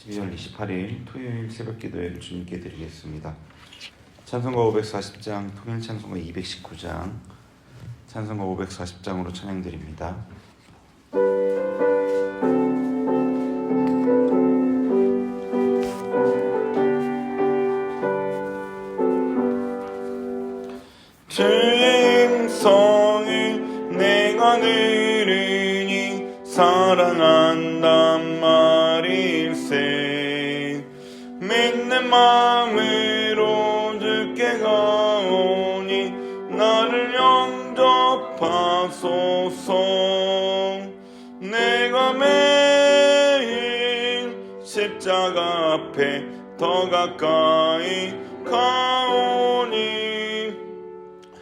12월 28일 토요일 새벽 기도회를 주님께 드리겠습니다. 찬송가 540장, 통일 찬송가 219장, 찬송가 540장으로 찬양드립니다. 주의 음성을 내가 들으니 사랑한단 말일세. 믿는 마음으로 주께 가오니 나를 영접하소서. 내가 매일 십자가 앞에 더 가까이 가오니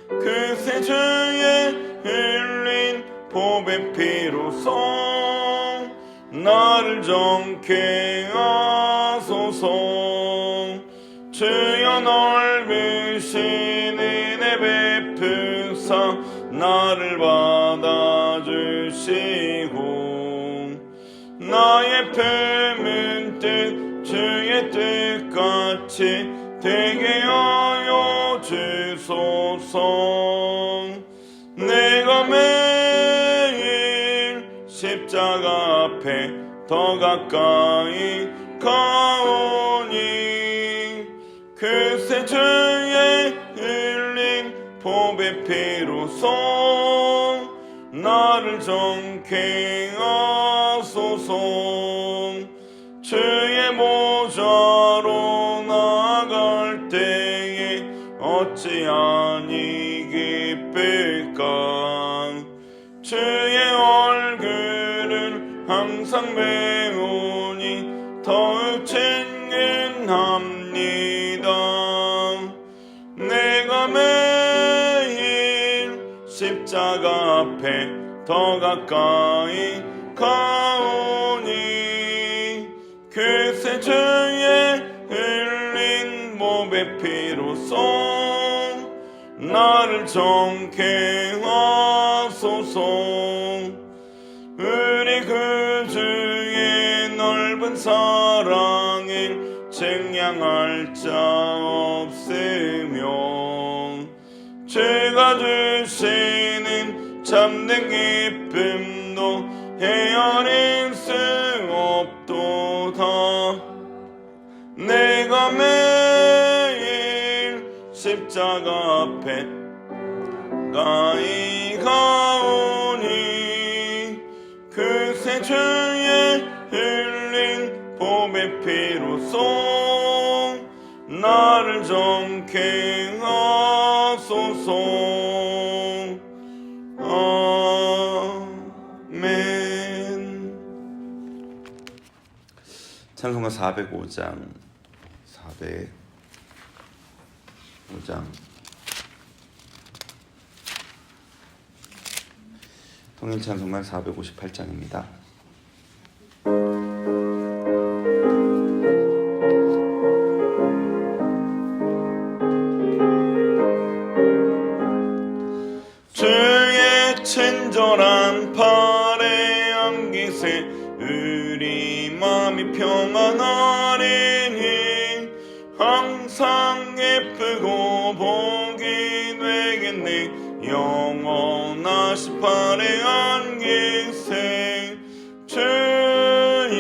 그새 주의 흘린 보배 피로써 나를 정케 하소서. 주여 넓으신 은혜 베푸사 나를 받아주시고 나의 품은 뜻 주의 뜻같이 되게 하여 주소서. 내가 매일 십자가 앞에 더 가까이 가오니 그새 주의 흘린 보배 피로써 나를 정케 하소서. 주의 보좌로 나아갈 때에 어찌하니 기쁠까. 주의 얼굴을 항상 배우니 더욱 친근합니다. 내가 매일 십자가 앞에 더 가까이 가오니 그새 주의 흘린 보배 피로써 나를 정케 하소서. 우리 구주의 넓은 사랑을 증량할 자 없으며 주가 주시는 참된 기쁨도 헤아릴 수 없도다. 내가 매일 십자가 앞에 가까이 가오니 그새 주의 흘린 보배 피로써 나를 정케 하소서. 아멘. 찬송가 405장 통일 찬송가 458장입니다. 주의 친절한 팔에 안기세 우리 마음이 평안하리니 항상 예쁘고 복이 되겠네. 영원하신 팔에 안기세 주의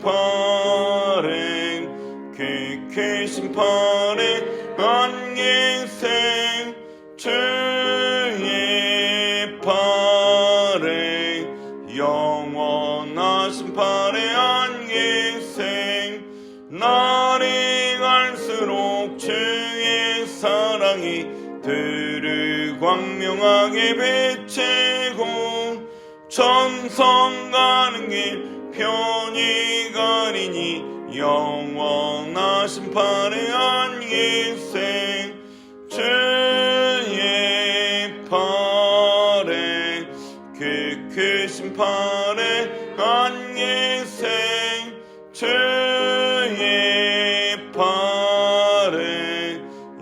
팔에 그 크신 팔에 안기세 주의 팔에 영원하신 팔에 안기세. 날이 갈수록 주의 사랑이 들을 광명하게 비치고 천성 가는 길 편히 가리니 영원하신 팔에 안기세 주의 팔에 그 크신 팔에 안기세 주의 팔에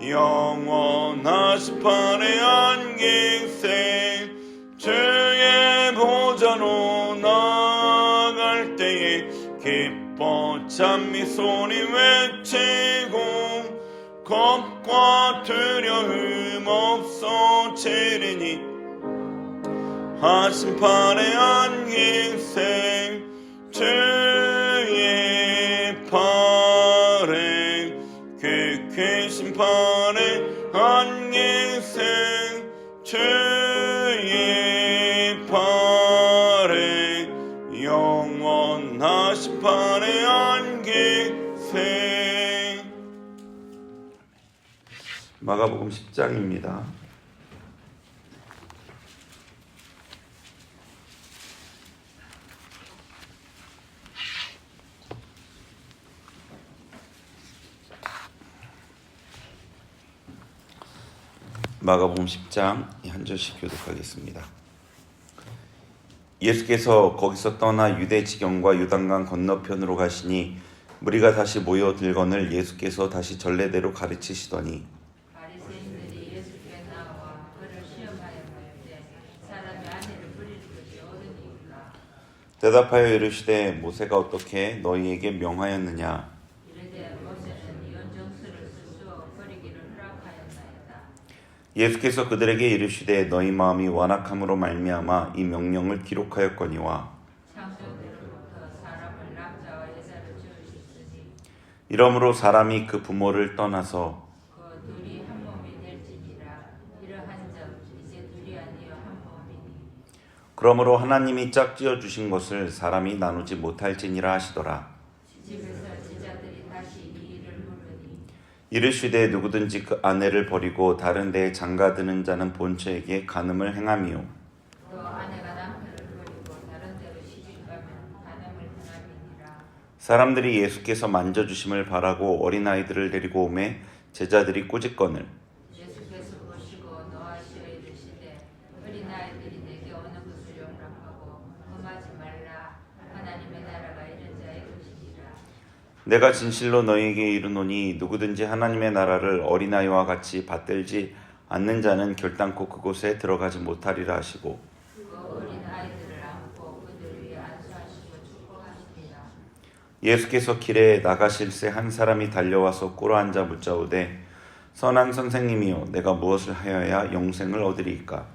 영원하신 팔에 안기세. 주의 보좌로 나아갈 때에 기뻐 어쩜 이 소리 외치고 겁과 두려움 없어지리니 하심판의 안기생 주의 팔에 그 심판의 안기생 주의 팔에 영원하신 판의 안기생. 마가복음 10장입니다. 마가복음 10장 한 절씩 교독하겠습니다. 예수께서 거기서 떠나 유대 지경과 요단강 건너편으로 가시니 무리가 다시 모여들거늘 예수께서 다시 전례대로 가르치시더니 바리새인들이 예수께 나와 그를 시험하여 물되 사람이 아내를 부릴 것이 옳으니까 대답하여 이르시되 모세가 어떻게 너희에게 명하였느냐. 이르되 모세는 이혼정수를 스스로 버리기를 허락하였나이다. 예수께서 그들에게 이르시되 너희 마음이 완악함으로 말미암아 이 명령을 기록하였거니와 창조대로부터 사람을 남자와 여자를 지으셨으니 이러므로 사람이 그 부모를 떠나서 그 둘이 한 몸이 될지니라. 이러한즉 이제 둘이 아니여 한 몸이니 그러므로 하나님이 짝지어 주신 것을 사람이 나누지 못할지니라 하시더라. 집에서 제자들이 다시 이 일을 물으니 이르시되 누구든지 그 아내를 버리고 다른 데에 장가드는 자는 본처에게 간음을 행함이요 또 아내가 남편을 버리고 다른 데로 시집가면 간음을 행함이니라. 사람들이 예수께서 만져주심을 바라고 어린아이들을 데리고 오매 제자들이 꾸짖거늘 예수께서 보시고 노하시어 이르시되 어린아이들이 내게 오는 것을 용납하고 금하지 말라. 하나님의 나라가 이런 자의 것이니라. 내가 진실로 너희에게 이르노니 누구든지 하나님의 나라를 어린아이와 같이 받들지 않는 자는 결단코 그곳에 들어가지 못하리라 하시고 그 어린아이들을 안고 그들 위에 안수하시고 축복하시니라. 예수께서 길에 나가실새 한 사람이 달려와서 꿇어앉아 묻자오되 선한 선생님이여 내가 무엇을 하여야 영생을 얻으리이까.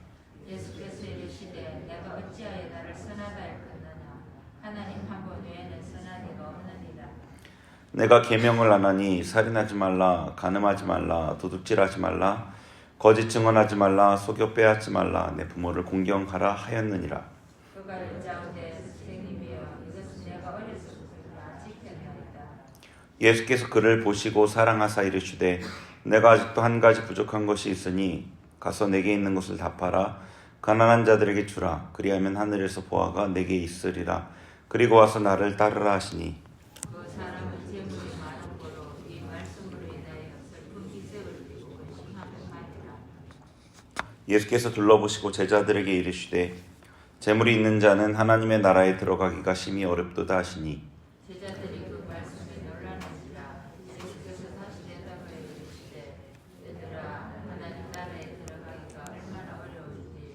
예수께서 이르시되 내가 어찌하여 나를 선하다 일컫느냐. 하나님 한 분 외에는 선한 이가 없느니라. 내가 계명을 안 하니 살인하지 말라, 간음하지 말라, 도둑질하지 말라, 거짓 증언하지 말라, 속여 빼앗지 말라, 내 부모를 공경하라 하였느니라. 그가 여짜오되 선생님이여 이것은 내가 어려서부터 지켰나이다. 예수께서 그를 보시고 사랑하사 이르시되 내가 아직도 한 가지 부족한 것이 있으니 가서 내게 있는 것을 다 팔아 가난한 자들에게 주라. 그리하면 하늘에서 보화가 내게 있으리라. 그리고 와서 나를 따르라 하시니 그 사람은 재물이 많은 거로 이 말씀으로 인하여 슬픈 기색을 띠고 근심하였나이다. 예수께서 둘러보시고 제자들에게 이르시되 재물이 있는 자는 하나님의 나라에 들어가기가 심히 어렵도다 하시니 제자들이 그 말씀에 놀라는지라. 예수께서 다시 대답하여 이르시되 얘들아 하나님 나라에 들어가기가 얼마나 어려운지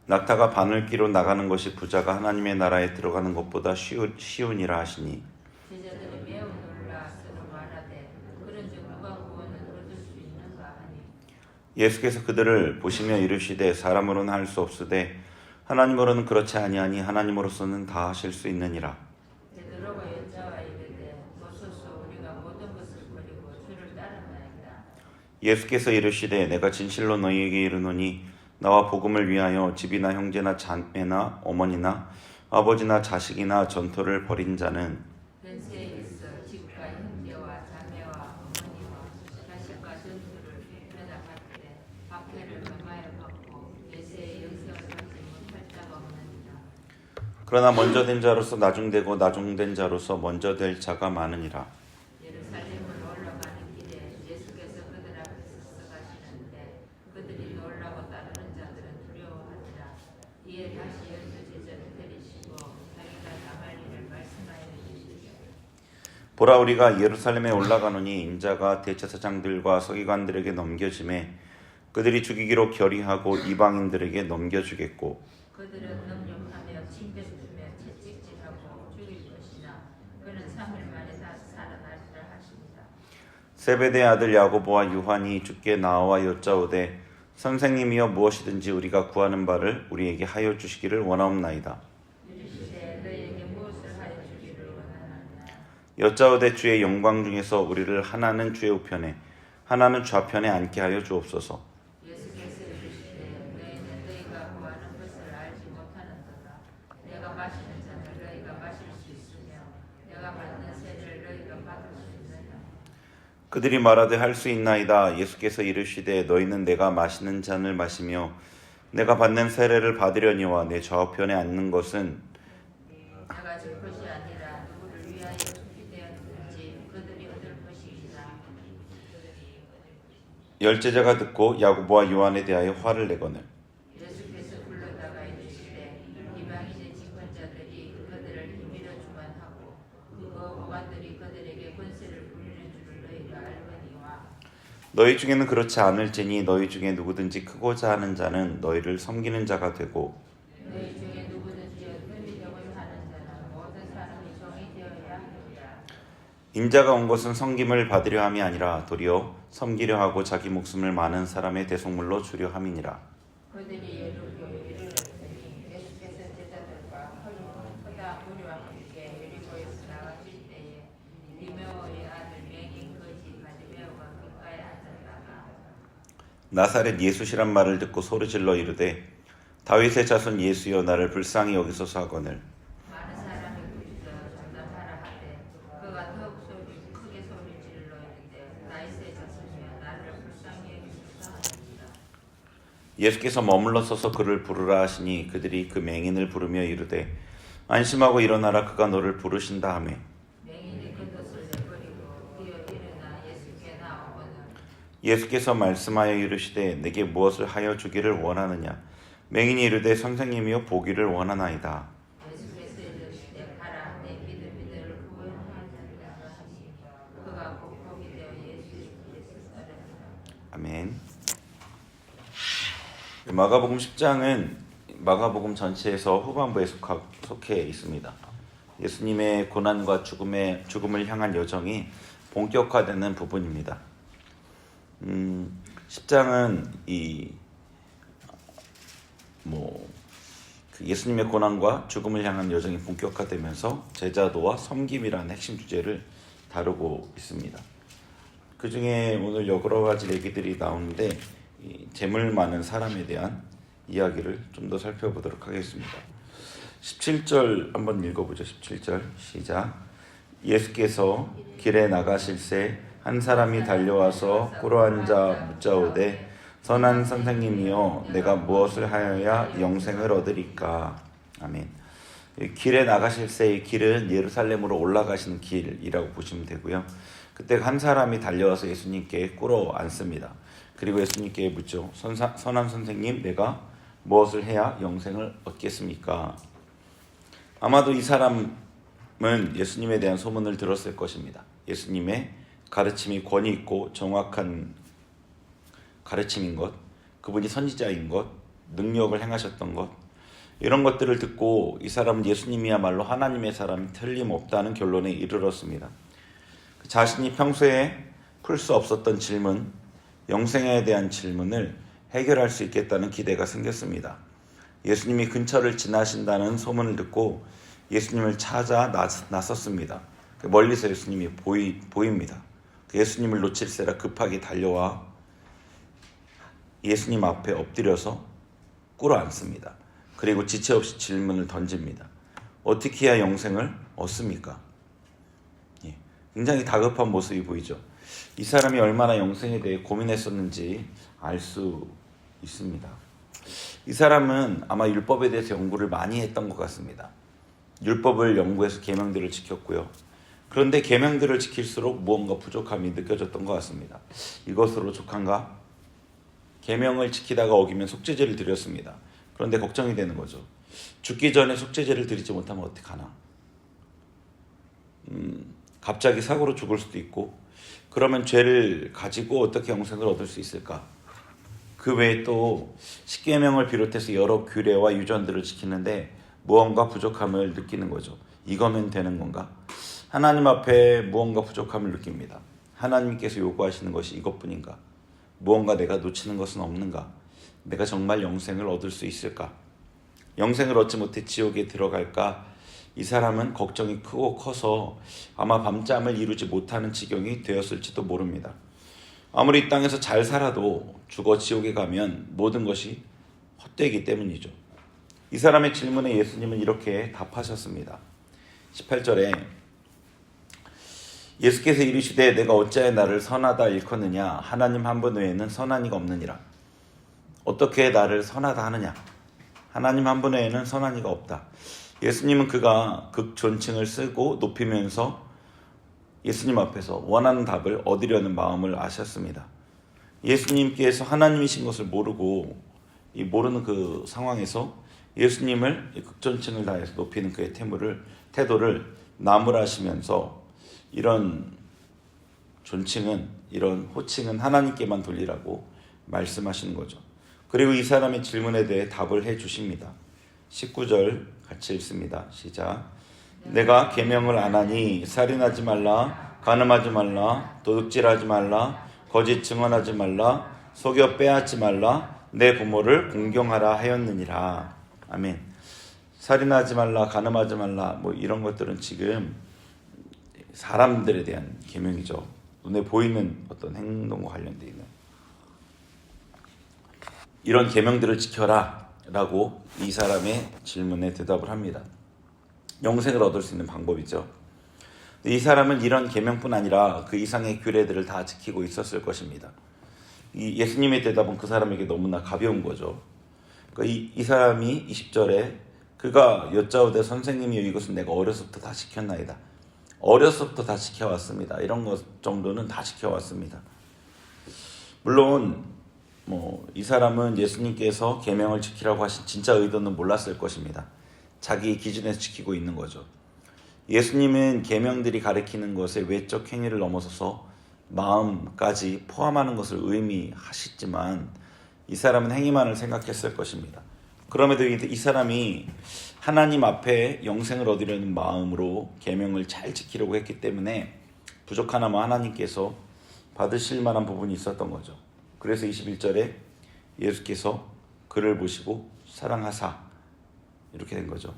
낙타가 바늘기로 나가는 것이 부자가 하나님의 나라에 들어가는 것보다 쉬우니라 하시니 제자들이 매우 놀라 서로 말하되 그런즉 누가 구원을 얻을 수 있는가 하니 예수께서 그들을 보시며 이르시되 사람으로는 할 수 없으되 하나님으로는 그렇지 아니하니 하나님으로서는 다 하실 수 있느니라. 베드로가 여자와 이르되 보소서 우리가 모든 것을 버리고 주를 따르나이다. 예수께서 이르시되 내가 진실로 너희에게 이르노니 나와 복음을 위하여 집이나 형제나 자매나 어머니나 아버지나 자식이나 전토를 벌인 자는 근세에 있어 집과 형제와 자매와 어머니와 자식과 전투를 면합할 때 박해를 금하여 받고 예세의 영생을 받지 못할 자가 없느니라. 그러나 먼저 된 자로서 나중되고 나중된 자로서 먼저 될 자가 많으니라. 예루살렘을 올라가는 길에 예수께서 그들 앞에서 서가시는데 그들이 놀라고 따르는 자들은 두려워하니라. 이에 다시 12제자를 데리시고 자기가 당할 일을 말씀하여 주시되 보라 우리가 예루살렘에 올라가노니 인자가 대제사장들과 서기관들에게 넘겨짐에 그들이 죽이기로 결의하고 이방인들에게 넘겨주겠고 그들은 능욕하며 침뱉으며 채찍질하고 죽일 것이나 그는 3일 세베대의 아들 야고보와 요한이 주께 나와 여짜오되 선생님이여 무엇이든지 우리가 구하는 바를 우리에게 하여 주시기를 원하옵나이다. 이르시되 너희에게 무엇을 하여 주기를 원하느냐. 여짜오되 주의 영광 중에서 우리를 하나는 주의 우편에 하나는 좌편에 앉게 하여 주옵소서. 예수께서 이르시되 너희는 너희가 구하는 것을 알지 못하는도다. 내가 마시는 잔을 너희가 마실 수 있으며 내가 받는 세를 너희가 받을 수 있느냐. 그들이 말하되 할 수 있나이다. 예수께서 이르시되 너희는 내가 마시는 잔을 마시며 내가 받는 세례를 받으려니와 내 좌우편에 앉는 것은 내가 줄 것이 아니라 누구를 위하여 주게 되었는지 그들이 얻을 것이니라. 열제자가 듣고 야고보와 요한에 대하여 화를 내거늘 예수께서 불러다가 이르시되 이방인의 집권자들이 그들을 힘이려 주관하고 그 보관들이 그들에게 권세를 부리는 줄을 너희가 알거니와. 너희 중에는 그렇지 않을지니 너희 중에 누구든지 크고자 하는 자는 너희를 섬기는 자가 되고 너희 중에 누구든지 어떤 일을 하는 자는 모든 사람이 종이 되어야 하리라. 인자가 온 것은 섬김을 받으려 함이 아니라 도리어 섬기려 하고 자기 목숨을 많은 사람의 대속물로 주려 함이니라. 그들이 예루고 이르렀더니 예수께서 제자들과 크다 무리와 함께 여리고에서 나가실 때에 디메오의 아들 맹인 거지 바디메오가 귓가에 앉았다가 나사렛 예수시란 말을 듣고 소리질러 이르되 다윗의 자손 예수여 나를 불쌍히 여기소서 하거늘 많은 사람이 부르짖어 전담하라 하되 그가 더욱 크게 소리질러 이르되 다윗의 자손이여 나를 불쌍히 여기소서 하니라. 예수께서 머물러 서서 그를 부르라 하시니 그들이 그 맹인을 부르며 이르되 안심하고 일어나라 그가 너를 부르신다 하매 맹인이 겉옷을 내버리고 뛰어 일어나 예수께 나오거늘 예수께서 말씀하여 이르시되 내게 무엇을 하여 주기를 원하느냐 맹인이 이르되 선생님이여 보기를 원하나이다. 예수께서 이르시되 가라 내 믿음이 너를 구원하리라 하시니 그가 곧 복이 되어 예수께서 따르니라. 아멘. 마가복음 10장은 마가복음 전체에서 후반부에 속해 있습니다. 예수님의 고난과 죽음을 향한 여정이 본격화되는 부분입니다. 10장은 그 예수님의 고난과 죽음을 향한 여정이 본격화되면서 제자도와 섬김이라는 핵심 주제를 다루고 있습니다. 그 중에 오늘 여러 가지 얘기들이 나오는데 재물 많은 사람에 대한 이야기를 좀 더 살펴보도록 하겠습니다. 17절 한번 읽어보죠. 17절 시작. 예수께서 길에 나가실새 한 사람이 달려와서 꿇어앉아 묻자오되 선한 선생님이여 내가 무엇을 하여야 영생을 얻으리까. 아멘. 길에 나가실새의 길은 예루살렘으로 올라가시는 길이라고 보시면 되고요. 그때 한 사람이 달려와서 예수님께 꿇어 앉습니다. 그리고 예수님께 묻죠. 선한 선생님, 내가 무엇을 해야 영생을 얻겠습니까? 아마도 이 사람은 예수님에 대한 소문을 들었을 것입니다. 예수님의 가르침이 권위 있고 정확한 가르침인 것, 그분이 선지자인 것, 능력을 행하셨던 것, 이런 것들을 듣고 이 사람은 예수님이야말로 하나님의 사람이 틀림없다는 결론에 이르렀습니다. 자신이 평소에 풀 수 없었던 질문, 영생에 대한 질문을 해결할 수 있겠다는 기대가 생겼습니다. 예수님이 근처를 지나신다는 소문을 듣고 예수님을 찾아 나섰습니다. 멀리서 예수님이 보입니다. 예수님을 놓칠세라 급하게 달려와 예수님 앞에 엎드려서 꿇어 앉습니다. 그리고 지체 없이 질문을 던집니다. 어떻게 해야 영생을 얻습니까? 굉장히 다급한 모습이 보이죠. 이 사람이 얼마나 영생에 대해 고민했었는지 알 수 있습니다. 이 사람은 아마 율법에 대해서 연구를 많이 했던 것 같습니다. 율법을 연구해서 계명들을 지켰고요. 그런데 계명들을 지킬수록 무언가 부족함이 느껴졌던 것 같습니다. 이것으로 족한가? 계명을 지키다가 어기면 속죄제를 드렸습니다. 그런데 걱정이 되는 거죠. 죽기 전에 속죄제를 드리지 못하면 어떡하나? 갑자기 사고로 죽을 수도 있고, 그러면 죄를 가지고 어떻게 영생을 얻을 수 있을까? 그 외에 또 십계명을 비롯해서 여러 규례와 유전들을 지키는데 무언가 부족함을 느끼는 거죠. 이거면 되는 건가? 하나님 앞에 무언가 부족함을 느낍니다. 하나님께서 요구하시는 것이 이것뿐인가? 무언가 내가 놓치는 것은 없는가? 내가 정말 영생을 얻을 수 있을까? 영생을 얻지 못해 지옥에 들어갈까? 이 사람은 걱정이 크고 커서 아마 밤잠을 이루지 못하는 지경이 되었을지도 모릅니다. 아무리 이 땅에서 잘 살아도 죽어 지옥에 가면 모든 것이 헛되기 때문이죠. 이 사람의 질문에 예수님은 이렇게 답하셨습니다. 18절에 예수께서 이르시되 내가 어찌하여 나를 선하다 일컫느냐? 하나님 한 분 외에는 선한 이가 없느니라. 어떻게 나를 선하다 하느냐? 하나님 한 분 외에는 선한 이가 없다. 예수님은 그가 극존칭을 쓰고 높이면서 예수님 앞에서 원하는 답을 얻으려는 마음을 아셨습니다. 예수님께서 하나님이신 것을 모르고 이 모르는 그 상황에서 예수님을 극존칭을 다해서 높이는 그의 태도를 나무라시면서 이런 존칭은, 이런 호칭은 하나님께만 돌리라고 말씀하시는 거죠. 그리고 이 사람의 질문에 대해 답을 해 주십니다. 19절 같이 읽습니다. 시작. 내가 계명을 안 하니 살인하지 말라, 간음하지 말라, 도둑질하지 말라, 거짓 증언하지 말라, 속여 빼앗지 말라, 내 부모를 공경하라 하였느니라. 아멘. 살인하지 말라, 간음하지 말라, 뭐 이런 것들은 지금 사람들에 대한 계명이죠. 눈에 보이는 어떤 행동과 관련되어 있는 이런 계명들을 지켜라 라고 이 사람의 질문에 대답을 합니다. 영생을 얻을 수 있는 방법이죠. 이 사람은 이런 계명뿐 아니라 그 이상의 규례들을 다 지키고 있었을 것입니다. 이 예수님의 대답은 그 사람에게 너무나 가벼운 거죠. 그러니까 이 사람이 20절에 그가 여짜오되 선생님이여 이것은 내가 어려서부터 다 지켰나이다. 어려서부터 다 지켜왔습니다. 이런 것 정도는 다 지켜왔습니다. 물론 이 사람은 예수님께서 계명을 지키라고 하신 진짜 의도는 몰랐을 것입니다. 자기 기준에서 지키고 있는 거죠. 예수님은 계명들이 가리키는 것의 외적 행위를 넘어서서 마음까지 포함하는 것을 의미하시지만 이 사람은 행위만을 생각했을 것입니다. 그럼에도 이 사람이 하나님 앞에 영생을 얻으려는 마음으로 계명을 잘 지키려고 했기 때문에 부족하나마 하나님께서 받으실 만한 부분이 있었던 거죠. 그래서 21절에 예수께서 그를 보시고 사랑하사 이렇게 된 거죠.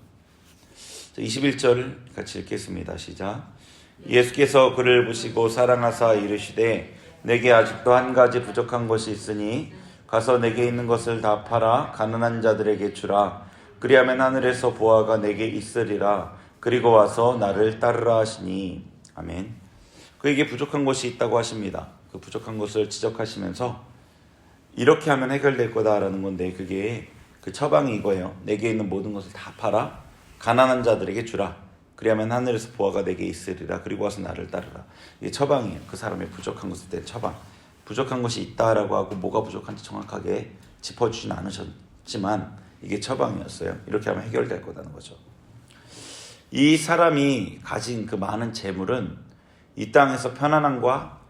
21절 같이 읽겠습니다. 시작. 예수께서 그를 보시고 사랑하사 이르시되 내게 아직도 한 가지 부족한 것이 있으니 가서 내게 있는 것을 다 팔아 가난한 자들에게 주라. 그리하면 하늘에서 보화가 내게 있으리라. 그리고 와서 나를 따르라 하시니. 아멘. 그에게 부족한 것이 있다고 하십니다. 그 부족한 것을 지적하시면서 이렇게 하면 해결될 거다라는 건데 그게 그 처방이 이거예요. 내게 있는 모든 것을 다 팔아 가난한 자들에게 주라. 그리하면 하늘에서 보화가 내게 있으리라. 그리고 와서 나를 따르라. 이게 처방이에요. 그 사람의 부족한 것에 대한 처방. 부족한 것이 있다라고 하고 뭐가 부족한지 정확하게 짚어주진 않으셨지만 이게 처방이었어요. 이렇게 하면 해결될 거다는 거죠. 이 사람이 가진 그 많은 재물은 이 땅에서 편안함과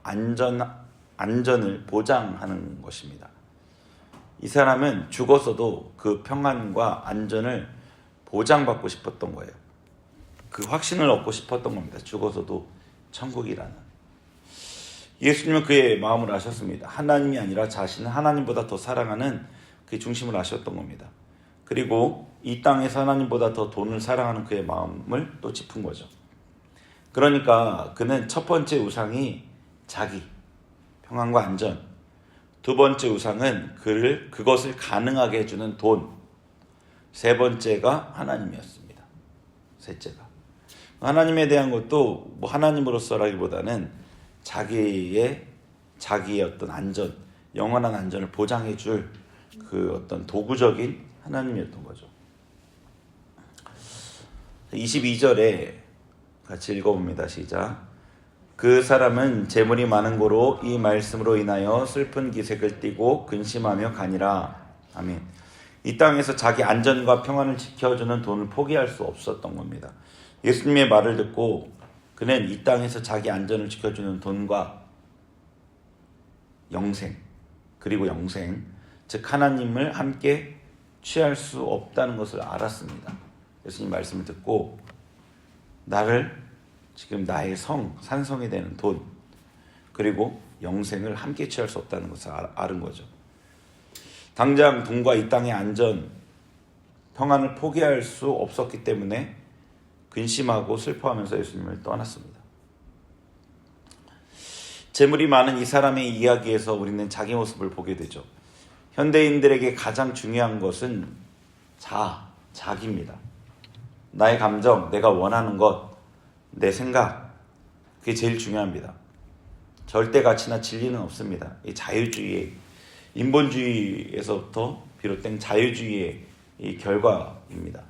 안전을 보장하는 것입니다. 이 사람은 죽어서도 그 평안과 안전을 보장받고 싶었던 거예요. 그 확신을 얻고 싶었던 겁니다. 죽어서도 천국이라는. 예수님은 그의 마음을 아셨습니다. 하나님이 아니라 자신을 하나님보다 더 사랑하는 그의 중심을 아셨던 겁니다. 그리고 이 땅에서 하나님보다 더 돈을 사랑하는 그의 마음을 또 짚은 거죠. 그러니까 그는 첫 번째 우상이 자기, 평안과 안전. 두 번째 우상은 그것을 가능하게 해주는 돈. 세 번째가 하나님이었습니다. 셋째가. 하나님에 대한 것도 뭐 하나님으로서라기보다는 자기의 어떤 안전, 영원한 안전을 보장해 줄 그 어떤 도구적인 하나님이었던 거죠. 22절에 같이 읽어봅니다. 시작. 그 사람은 재물이 많은 고로 이 말씀으로 인하여 슬픈 기색을 띠고 근심하며 가니라. 아멘. 이 땅에서 자기 안전과 평안을 지켜주는 돈을 포기할 수 없었던 겁니다. 예수님의 말을 듣고 그는 이 땅에서 자기 안전을 지켜주는 돈과 영생, 즉 하나님을 함께 취할 수 없다는 것을 알았습니다. 예수님 말씀을 듣고 나의 산성이 되는 돈, 그리고 영생을 함께 취할 수 없다는 것을 아는 거죠. 당장 돈과 이 땅의 안전, 평안을 포기할 수 없었기 때문에 근심하고 슬퍼하면서 예수님을 떠났습니다. 재물이 많은 이 사람의 이야기에서 우리는 자기 모습을 보게 되죠. 현대인들에게 가장 중요한 것은 자기입니다. 나의 감정, 내가 원하는 것, 내 생각, 그게 제일 중요합니다. 절대 가치나 진리는 없습니다. 이 자유주의, 인본주의에서부터 비롯된 자유주의의 이 결과입니다.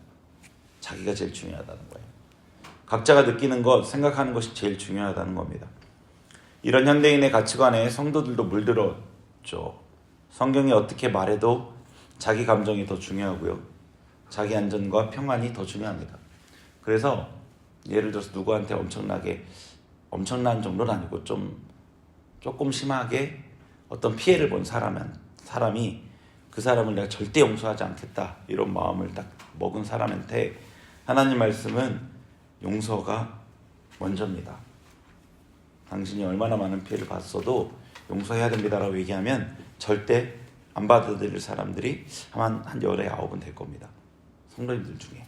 자기가 제일 중요하다는 거예요. 각자가 느끼는 것, 생각하는 것이 제일 중요하다는 겁니다. 이런 현대인의 가치관에 성도들도 물들었죠. 성경이 어떻게 말해도 자기 감정이 더 중요하고요. 자기 안전과 평안이 더 중요합니다. 그래서 예를 들어서 누구한테 엄청난 정도는 아니고 조금 심하게 어떤 피해를 본 사람이 그 사람을 내가 절대 용서하지 않겠다 이런 마음을 딱 먹은 사람한테 하나님 말씀은 용서가 먼저입니다. 당신이 얼마나 많은 피해를 봤어도 용서해야 됩니다라고 얘기하면 절대 안 받아들일 사람들이 한 열에 9은 될 겁니다. 성도님들 중에.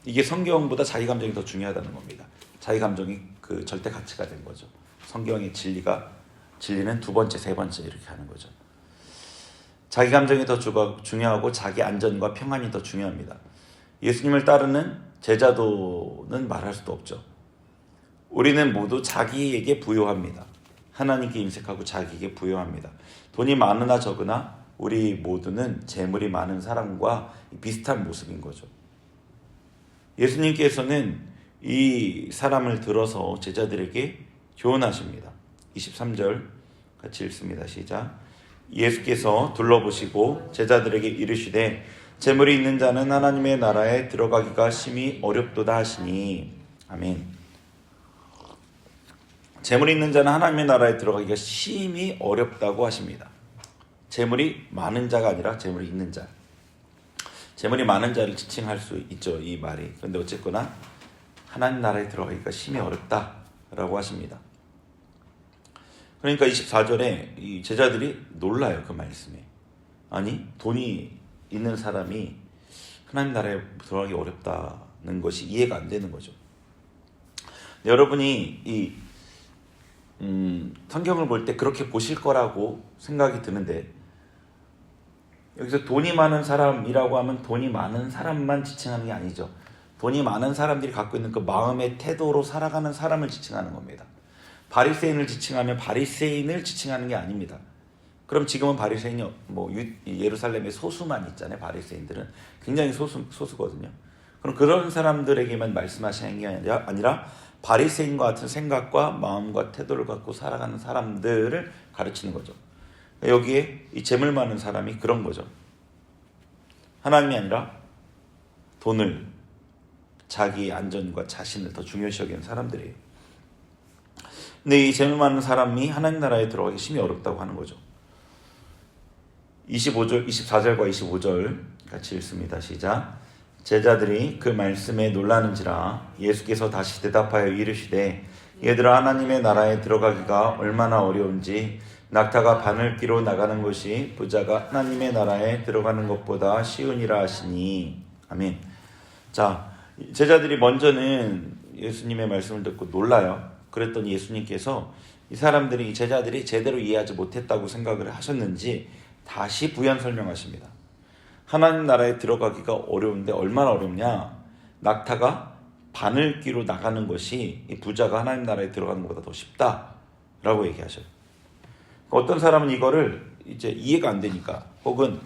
이게 성경보다 자기 감정이 더 중요하다는 겁니다. 자기 감정이 그 절대 가치가 된 거죠. 성경의 진리는 두 번째, 세 번째 이렇게 하는 거죠. 자기 감정이 더 중요하고 자기 안전과 평안이 더 중요합니다. 예수님을 따르는 제자도는 말할 수도 없죠. 우리는 모두 자기에게 부요합니다. 하나님께 인색하고 자기에게 부요합니다. 돈이 많으나 적으나 우리 모두는 재물이 많은 사람과 비슷한 모습인 거죠. 예수님께서는 이 사람을 들어서 제자들에게 교훈하십니다. 23절 같이 읽습니다. 시작. 예수께서 둘러보시고 제자들에게 이르시되 재물이 있는 자는 하나님의 나라에 들어가기가 심히 어렵도다 하시니. 아멘. 재물이 있는 자는 하나님의 나라에 들어가기가 심히 어렵다고 하십니다. 재물이 많은 자가 아니라 재물이 있는 자. 재물이 많은 자를 지칭할 수 있죠, 이 말이. 그런데 어쨌거나 하나님 나라에 들어가기가 심히 어렵다라고 하십니다. 그러니까 24절에 이 제자들이 놀라요, 그 말씀에. 아니, 돈이 있는 사람이 하나님 나라에 들어가기 어렵다는 것이 이해가 안 되는 거죠. 여러분이 성경을 볼 때 그렇게 보실 거라고 생각이 드는데, 여기서 돈이 많은 사람이라고 하면 돈이 많은 사람만 지칭하는 게 아니죠. 돈이 많은 사람들이 갖고 있는 그 마음의 태도로 살아가는 사람을 지칭하는 겁니다. 바리새인을 지칭하면 바리새인을 지칭하는 게 아닙니다. 그럼 지금은 바리새인이 예루살렘에 소수만 있잖아요. 바리새인들은 굉장히 소수거든요. 그럼 그런 사람들에게만 말씀하시는 게 아니라 바리새인과 같은 생각과 마음과 태도를 갖고 살아가는 사람들을 가르치는 거죠. 여기에 이 재물 많은 사람이 그런 거죠. 하나님이 아니라 돈을, 자기 안전과 자신을 더 중요시 여기는 사람들이에요. 근데 이 재물 많은 사람이 하나님 나라에 들어가기 심히 어렵다고 하는 거죠. 24절과 25절 같이 읽습니다. 시작. 제자들이 그 말씀에 놀라는지라 예수께서 다시 대답하여 이르시되 얘들아, 하나님의 나라에 들어가기가 얼마나 어려운지 낙타가 바늘기로 나가는 것이 부자가 하나님의 나라에 들어가는 것보다 쉬우니라 하시니. 아멘. 자, 제자들이 먼저는 예수님의 말씀을 듣고 놀라요. 그랬더니 예수님께서 이 제자들이 제대로 이해하지 못했다고 생각을 하셨는지 다시 부연 설명하십니다. 하나님 나라에 들어가기가 어려운데 얼마나 어렵냐? 낙타가 바늘기로 나가는 것이 이 부자가 하나님 나라에 들어가는 것보다 더 쉽다라고 얘기하셔요. 어떤 사람은 이거를 이제 이해가 안 되니까, 혹은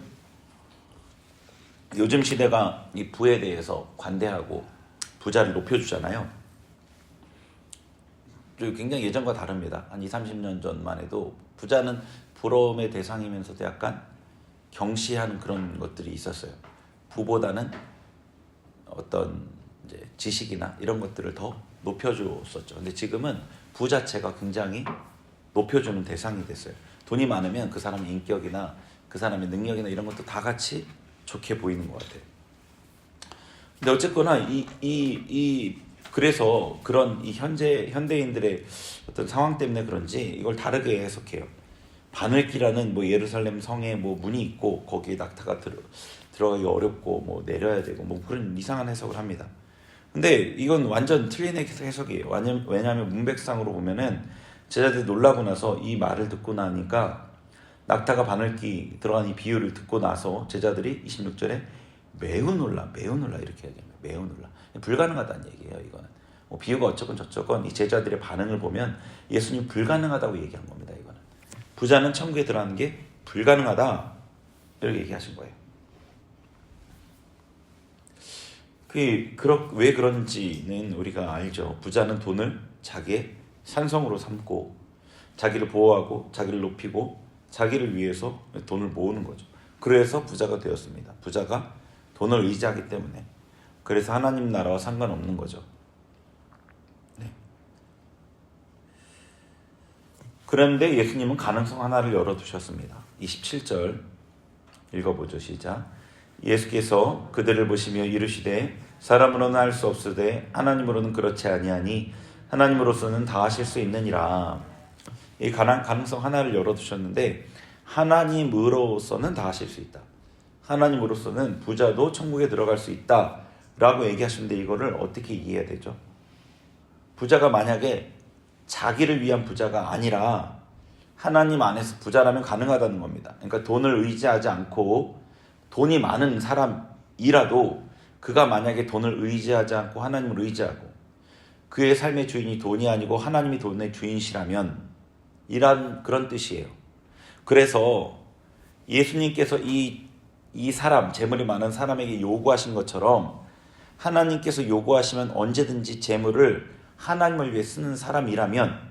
요즘 시대가 이 부에 대해서 관대하고 부자를 높여주잖아요. 굉장히 예전과 다릅니다. 한 20-30년 전만 해도 부자는 부러움의 대상이면서도 약간 경시하는 그런 것들이 있었어요. 부보다는 어떤 이제 지식이나 이런 것들을 더 높여줬었죠. 근데 지금은 부 자체가 굉장히 높여주는 대상이 됐어요. 돈이 많으면 그 사람의 인격이나 그 사람의 능력이나 이런 것도 다 같이 좋게 보이는 것 같아요. 근데 어쨌거나 이 그래서 그런 이 현대인들의 어떤 상황 때문에 그런지 이걸 다르게 해석해요. 바늘기라는 뭐 예루살렘 성에 뭐 문이 있고 거기에 낙타가 들어가기 어렵고 뭐 내려야 되고 뭐 그런 이상한 해석을 합니다. 근데 이건 완전 틀린 해석이에요. 왜냐하면 문맥상으로 보면은 제자들이 놀라고 나서 이 말을 듣고 나니까 낙타가 바늘기 들어간 이 비유를 듣고 나서 제자들이 26절에 매우 놀라 이렇게 얘기합니다. 매우 놀라. 불가능하다는 얘기예요. 이거는 뭐 비유가 어쩌건 저쩌건 이 제자들의 반응을 보면 예수님 불가능하다고 얘기한 겁니다. 이거는 부자는 천국에 들어가는 게 불가능하다 이렇게 얘기하신 거예요. 왜 그런지는 우리가 알죠. 부자는 돈을 자기의 산성으로 삼고 자기를 보호하고 자기를 높이고 자기를 위해서 돈을 모으는 거죠. 그래서 부자가 되었습니다. 부자가 돈을 의지하기 때문에. 그래서 하나님 나라와 상관없는 거죠. 네. 그런데 예수님은 가능성 하나를 열어두셨습니다. 27절 읽어보죠. 시작. 예수께서 그들을 보시며 이르시되 사람으로는 할 수 없으되 하나님으로는 그렇지 아니하니 하나님으로서는 다 하실 수 있느니라. 이 가능성 하나를 열어두셨는데 하나님으로서는 다 하실 수 있다. 하나님으로서는 부자도 천국에 들어갈 수 있다 라고 얘기하시는데 이거를 어떻게 이해해야 되죠? 부자가 만약에 자기를 위한 부자가 아니라 하나님 안에서 부자라면 가능하다는 겁니다. 그러니까 돈을 의지하지 않고 돈이 많은 사람이라도 그가 만약에 돈을 의지하지 않고 하나님을 의지하고 그의 삶의 주인이 돈이 아니고 하나님이 돈의 주인이시라면 이런 그런 뜻이에요. 그래서 예수님께서 이 사람, 재물이 많은 사람에게 요구하신 것처럼 하나님께서 요구하시면 언제든지 재물을 하나님을 위해 쓰는 사람이라면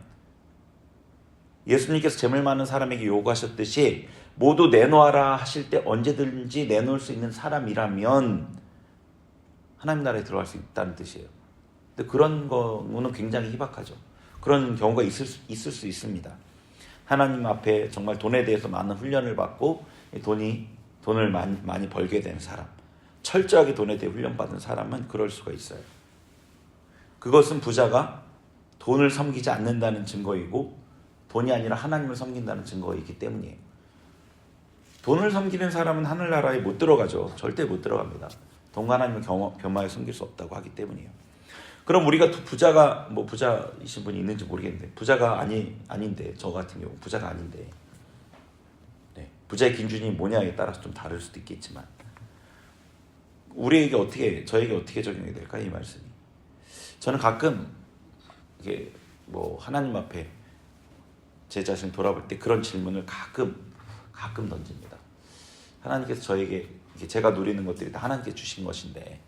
예수님께서 재물 많은 사람에게 요구하셨듯이 모두 내놓아라 하실 때 언제든지 내놓을 수 있는 사람이라면 하나님 나라에 들어갈 수 있다는 뜻이에요. 근데 그런 경우는 굉장히 희박하죠. 그런 경우가 있을 수 있습니다. 하나님 앞에 정말 돈에 대해서 많은 훈련을 받고 돈을 많이 벌게 된 사람, 철저하게 돈에 대해 훈련받은 사람은 그럴 수가 있어요. 그것은 부자가 돈을 섬기지 않는다는 증거이고 돈이 아니라 하나님을 섬긴다는 증거이기 때문이에요. 돈을 섬기는 사람은 하늘나라에 못 들어가죠. 절대 못 들어갑니다. 돈과 하나님을 겸하여 섬길 수 없다고 하기 때문이에요. 그럼 우리가 부자가 부자이신 분이 있는지 모르겠는데 부자가 아닌데 저 같은 경우 부자가 아닌데 네, 부자의 기준이 뭐냐에 따라서 좀 다를 수도 있겠지만 저에게 어떻게 적용이 될까 이 말씀이. 저는 가끔 이게 하나님 앞에 제 자신을 돌아볼 때 그런 질문을 가끔 던집니다. 하나님께서 저에게 제가 누리는 것들이 다 하나님께 주신 것인데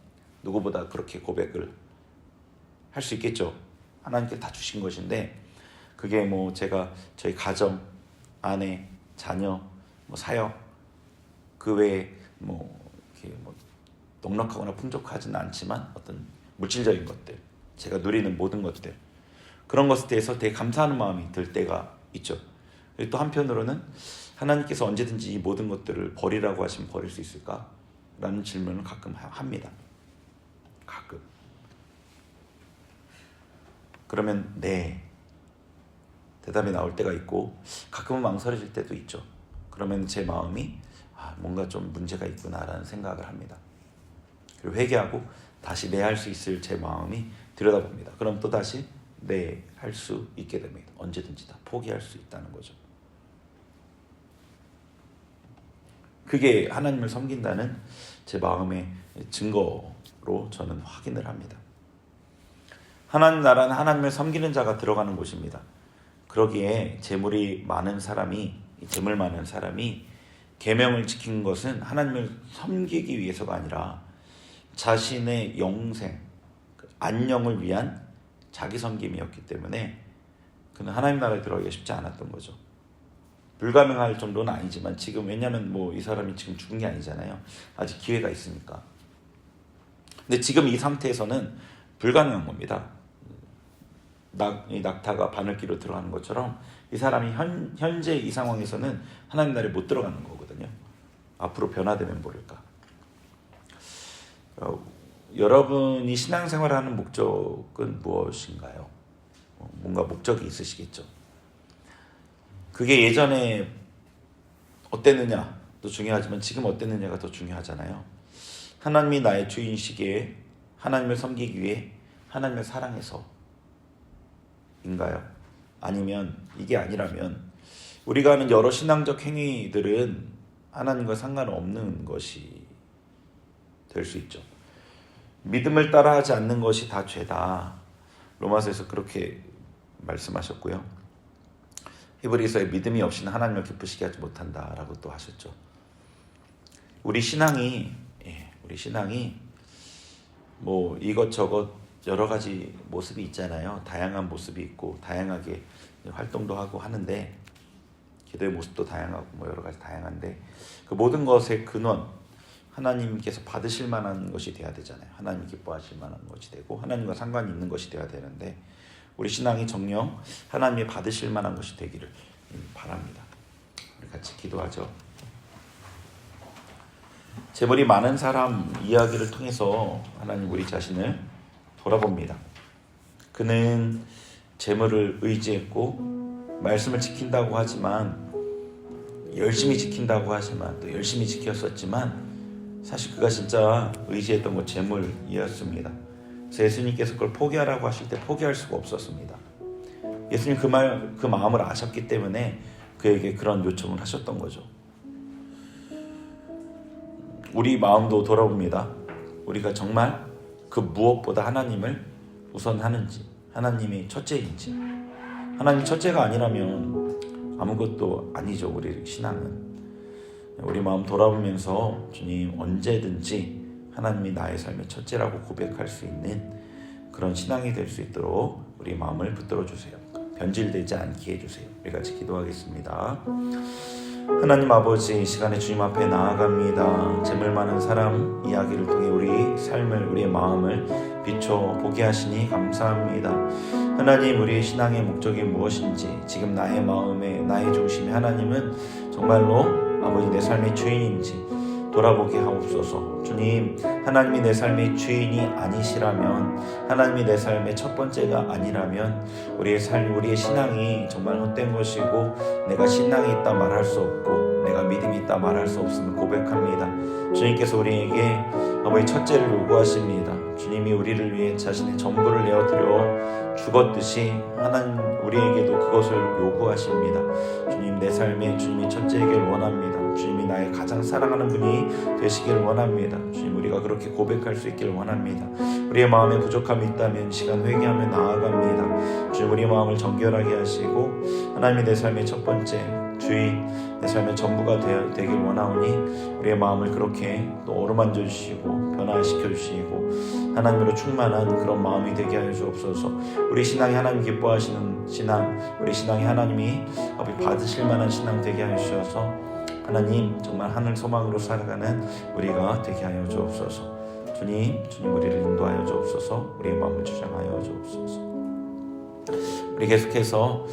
누구보다 그렇게 고백을 할 수 있겠죠. 하나님께 다 주신 것인데 그게 제가 저희 가정, 아내, 자녀, 사역 그 외에 이렇게 넉넉하거나 풍족하지는 않지만 어떤 물질적인 것들, 제가 누리는 모든 것들 그런 것에 대해서 되게 감사하는 마음이 들 때가 있죠. 또 한편으로는 하나님께서 언제든지 이 모든 것들을 버리라고 하시면 버릴 수 있을까? 라는 질문을 가끔 합니다. 가끔. 그러면 네. 대답이 나올 때가 있고 가끔은 망설여질 때도 있죠. 그러면 제 마음이 뭔가 좀 문제가 있구나라는 생각을 합니다. 그리고 회개하고 다시 네 할 수 있을 제 마음이 들여다봅니다. 그럼 또 다시 네 할 수 있게 됩니다. 언제든지 다 포기할 수 있다는 거죠. 그게 하나님을 섬긴다는 제 마음의 증거로 저는 확인을 합니다. 하나님 나라는 하나님을 섬기는 자가 들어가는 곳입니다. 그러기에 재물 많은 사람이 계명을 지킨 것은 하나님을 섬기기 위해서가 아니라 자신의 영생, 안녕을 위한 자기 섬김이었기 때문에 그는 하나님 나라에 들어가기가 쉽지 않았던 거죠. 불가능할 정도는 아니지만 지금 왜냐하면 이 사람이 지금 죽은 게 아니잖아요. 아직 기회가 있으니까. 근데 지금 이 상태에서는 불가능한 겁니다. 이 낙타가 바늘기로 들어가는 것처럼 이 사람이 현재 이 상황에서는 하나님 나라에 못 들어가는 거거든요. 앞으로 변화되면 모를까. 여러분이 신앙생활을 하는 목적은 무엇인가요? 뭔가 목적이 있으시겠죠. 그게 예전에 어땠느냐도 중요하지만 지금 어땠느냐가 더 중요하잖아요. 하나님이 나의 주인이시기에 하나님을 섬기기 위해 하나님을 사랑해서인가요? 아니면 이게 아니라면 우리가 하는 여러 신앙적 행위들은 하나님과 상관없는 것이 될 수 있죠. 믿음을 따라하지 않는 것이 다 죄다. 로마서에서 그렇게 말씀하셨고요. 히브리서에 믿음이 없이는 하나님을 기쁘시게 하지 못한다라고 또 하셨죠. 우리 신앙이 뭐 이것저것 여러 가지 모습이 있잖아요. 다양한 모습이 있고 다양하게 활동도 하고 하는데 기도의 모습도 다양하고 뭐 여러 가지 다양한데 그 모든 것의 근원 하나님께서 받으실 만한 것이 돼야 되잖아요. 하나님 기뻐하실 만한 것이 되고 하나님과 상관이 있는 것이 돼야 되는데 우리 신앙이 정녕 하나님이 받으실 만한 것이 되기를 바랍니다. 우리 같이 기도하죠. 재물이 많은 사람 이야기를 통해서 하나님 우리 자신을 돌아봅니다. 그는 재물을 의지했고 말씀을 지킨다고 하지만 열심히 지킨다고 하지만 또 열심히 지켰었지만 사실 그가 진짜 의지했던 건 재물이었습니다. 그래서 예수님께서 그걸 포기하라고 하실 때 포기할 수가 없었습니다. 예수님 그 마음을 아셨기 때문에 그에게 그런 요청을 하셨던 거죠. 우리 마음도 돌아봅니다. 우리가 정말 그 무엇보다 하나님을 우선하는지, 하나님이 첫째인지. 하나님 첫째가 아니라면 아무것도 아니죠. 우리 신앙은. 우리 마음 돌아보면서 주님 언제든지 하나님이 나의 삶의 첫째라고 고백할 수 있는 그런 신앙이 될 수 있도록 우리 마음을 붙들어 주세요. 변질되지 않게 해주세요. 우리 같이 기도하겠습니다. 하나님 아버지, 이 시간에 주님 앞에 나아갑니다. 재물 많은 사람 이야기를 통해 우리 삶을, 우리의 마음을 비춰보게 하시니 감사합니다. 하나님, 우리의 신앙의 목적이 무엇인지, 지금 나의 마음에, 나의 중심에 하나님은 정말로 아버지 내 삶의 주인인지 돌아보게 하옵소서. 주님, 하나님이 내 삶의 주인이 아니시라면, 하나님이 내 삶의 첫 번째가 아니라면 우리의 삶, 우리의 신앙이 정말 헛된 것이고 내가 신앙이 있다 말할 수 없고 내가 믿음이 있다 말할 수 없음을 고백합니다. 주님께서 우리에게 아버지 첫째를 요구하십니다. 주님이 우리를 위해 자신의 전부를 내어드려 죽었듯이 하나님 우리에게도 그것을 요구하십니다. 주님, 내 삶에 주님이 첫째이길 원합니다. 주님이 나의 가장 사랑하는 분이 되시길 원합니다. 주님, 우리가 그렇게 고백할 수 있길 원합니다. 우리의 마음에 부족함이 있다면 시간 회개하며 나아갑니다. 주님, 우리의 마음을 정결하게 하시고 하나님이 내 삶의 첫 번째 주인, 내 삶의 전부가 되길 원하오니 우리의 마음을 그렇게 또 어루만져 주시고 변화시켜 주시고 하나님으로 충만한 그런 마음이 되게 하여 주옵소서. 우리 신앙이 하나님 기뻐하시는 신앙, 우리 신앙이 하나님이 받으실 만한 신앙 되게 하여 주셔서 하나님 정말 하늘 소망으로 살아가는 우리가 되게 하여 주옵소서. 주님 우리를 인도하여 주옵소서. 우리의 마음을 주장하여 주옵소서. 우리 계속해서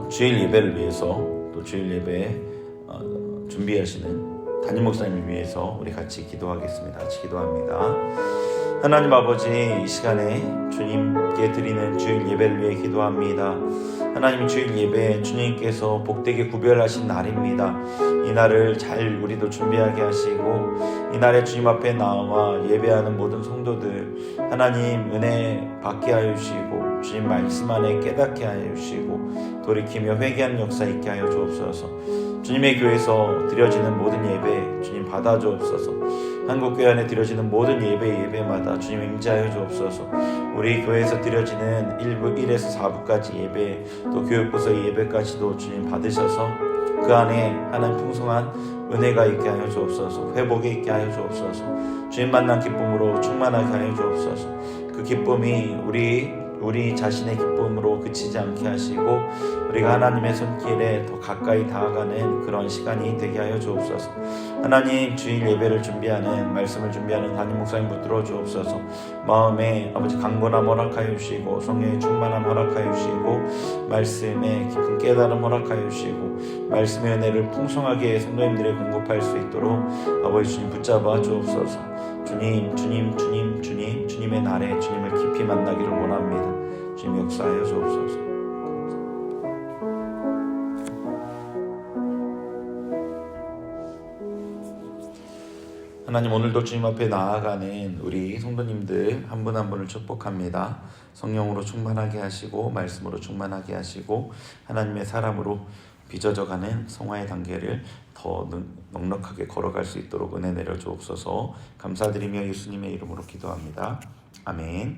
주일 예배를 위해서 또 주일 예배 준비하시는 담임 목사님을 위해서 우리 같이 기도하겠습니다. 같이 기도합니다. 하나님 아버지, 이 시간에 주님께 드리는 주일 예배를 위해 기도합니다. 하나님, 주일 예배 주님께서 복되게 구별하신 날입니다. 이 날을 잘 우리도 준비하게 하시고 이 날에 주님 앞에 나와 예배하는 모든 성도들 하나님 은혜 받게 하여 주시고 주님 말씀 안에 깨닫게 하여 주시고 돌이키며 회개하는 역사 있게 하여 주옵소서. 주님의 교회에서 드려지는 모든 예배 주님 받아 주옵소서. 한국교회 안에 드려지는 모든 예배마다 주님 임재하여 주옵소서. 우리 교회에서 드려지는 1부 1에서 4부까지 예배, 또 교육부서 예배까지도 주님 받으셔서 그 안에 하나님 풍성한 은혜가 있게 하여 주옵소서. 회복이 있게 하여 주옵소서. 주님 만난 기쁨으로 충만하게 하여 주옵소서. 그 기쁨이 우리 자신의 기쁨으로 그치지 않게 하시고 우리가 하나님의 손길에 더 가까이 다가가는 그런 시간이 되게 하여 주옵소서. 하나님, 주일 예배를 준비하는, 말씀을 준비하는 담임 목사님 붙들어 주옵소서. 마음에 아버지 강건함 허락하여 주시고 성령의 충만함 허락하여 주시고 말씀의 깊은 깨달음 허락하여 주시고 말씀의 은혜를 풍성하게 성도님들에 공급할 수 있도록 아버지 주님 붙잡아 주옵소서. 주님의 날에 주님을 깊이 만나기를 원합니다. 주님 역사하여 주옵소서. 하나님, 오늘도 주님 앞에 나아가는 우리 성도님들 한 분 한 분을 축복합니다. 성령으로 충만하게 하시고 말씀으로 충만하게 하시고 하나님의 사람으로 빚어져가는 성화의 단계를 더 넉넉하게 걸어갈 수 있도록 은혜 내려 주옵소서. 감사드리며 예수님의 이름으로 기도합니다. 아멘.